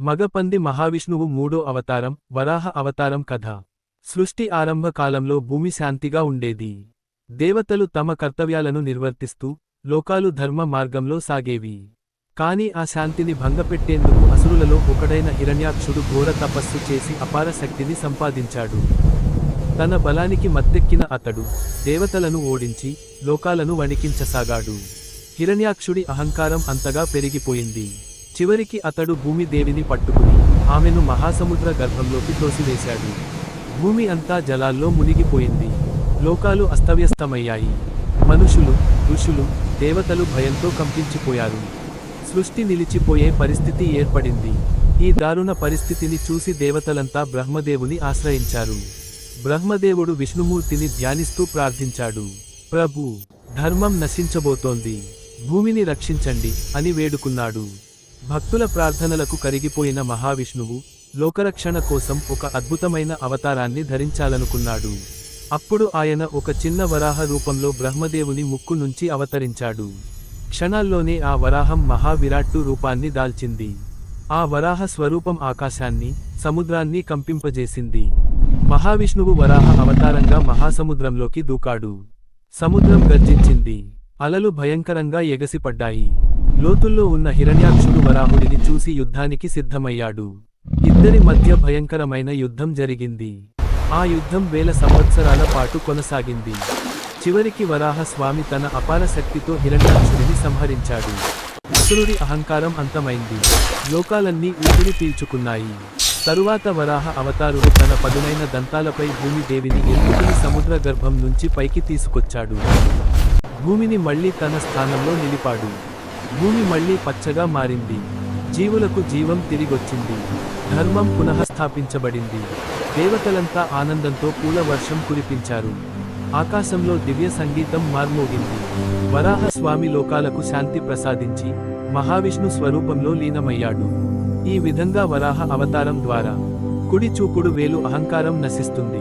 మగపంది మహావిష్ణువు మూడో అవతారం వరాహ అవతారం కథ. సృష్టి ఆరంభ కాలంలో భూమి శాంతిగా ఉండేది. దేవతలు తమ కర్తవ్యాలను నిర్వర్తిస్తూ లోకాలు ధర్మ మార్గంలో సాగేవి. కాని ఆ శాంతిని భంగపెట్టేందుకు అసురులలో ఒకడైన హిరణ్యాక్షుడు ఘోర తపస్సు చేసి అపార శక్తిని సంపాదించాడు. తన బలానికి మత్తెక్కిన అతడు దేవతలను ఓడించి లోకాలను వణికించసాగాడు. హిరణ్యాక్షుడి అహంకారం అంతగా పెరిగిపోయింది. చివరికి అతడు భూమిదేవిని పట్టుకుని ఆమెను మహాసముద్ర గర్భంలోకి తోసివేశాడు. భూమి అంతా జలాల్లో మునిగిపోయింది. లోకాలు అస్తవ్యస్తమయ్యాయి. మనుషులు, ఋషులు, దేవతలు భయంతో కంపించిపోయారు. సృష్టి నిలిచిపోయే పరిస్థితి ఏర్పడింది. ఈ దారుణ పరిస్థితిని చూసి దేవతలంతా బ్రహ్మదేవుని ఆశ్రయించారు. బ్రహ్మదేవుడు విష్ణుమూర్తిని ధ్యానిస్తూ ప్రార్థించాడు. ప్రభూ, ధర్మం నశించబోతోంది, భూమిని రక్షించండి అని వేడుకున్నాడు. భక్తుల ప్రార్థనలకు కరిగిపోయిన మహావిష్ణువు లోకరక్షణ కోసం ఒక అద్భుతమైన అవతారాన్ని ధరించాలనుకున్నాడు. అప్పుడు ఆయన ఒక చిన్న వరాహ రూపంలో బ్రహ్మదేవుని ముక్కు నుంచి అవతరించాడు. క్షణాల్లోనే ఆ వరాహం మహావిరాట్టు రూపాన్ని దాల్చింది. ఆ వరాహ స్వరూపం ఆకాశాన్ని, సముద్రాన్ని కంపింపజేసింది. మహావిష్ణువు వరాహ అవతారంగా మహాసముద్రంలోకి దూకాడు. సముద్రం గర్జించింది. అలలు భయంకరంగా ఎగసిపడ్డాయి. లోతుల్లో ఉన్న హిరణ్యాక్షుడు వరాహుడిని చూసి యుద్ధానికి సిద్ధమయ్యాడు. ఇద్దరి మధ్య భయంకరమైన యుద్ధం జరిగింది. ఆ యుద్ధం వేల సంవత్సరాల పాటు కొనసాగింది. చివరికి వరాహ స్వామి తన అపార శక్తితో హిరణ్యాక్షుడిని సంహరించాడు. అసురుడి అహంకారం అంతమైంది. లోకాలన్నీ ఊపిరి పీల్చుకున్నాయి. తరువాత వరాహ అవతారుడు తన పదునైన దంతాలపై భూమిదేవిని ఎత్తుకుని సముద్ర గర్భం నుంచి పైకి తీసుకొచ్చాడు. భూమిని మళ్లీ తన స్థానంలో నిలిపాడు. భూమి మళ్లీ పచ్చగా మారింది. జీవులకు జీవం తిరిగొచ్చింది. ధర్మం పునఃస్థాపించబడింది. దేవతలంతా ఆనందంతో పూల వర్షం కురిపించారు. ఆకాశంలో దివ్య సంగీతం మార్మోగింది. వరాహ స్వామి లోకాలకు శాంతి ప్రసాదించి మహావిష్ణు స్వరూపంలో లీనమయ్యాడు. ఈ విధంగా వరాహ అవతారం ద్వారా కుడి చూపుడు వేలు అహంకారం నశిస్తుంది.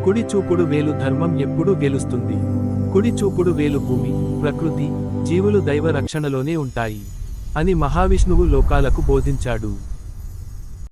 కుడి చూపుడు వేలు ధర్మం ఎప్పుడూ గెలుస్తుంది. కుడి చూపుడు వేలు భూమి, ప్రకృతి, జీవులు దైవ రక్షణలోనే ఉంటాయి అని మహావిష్ణువు లోకాలకు బోధించాడు.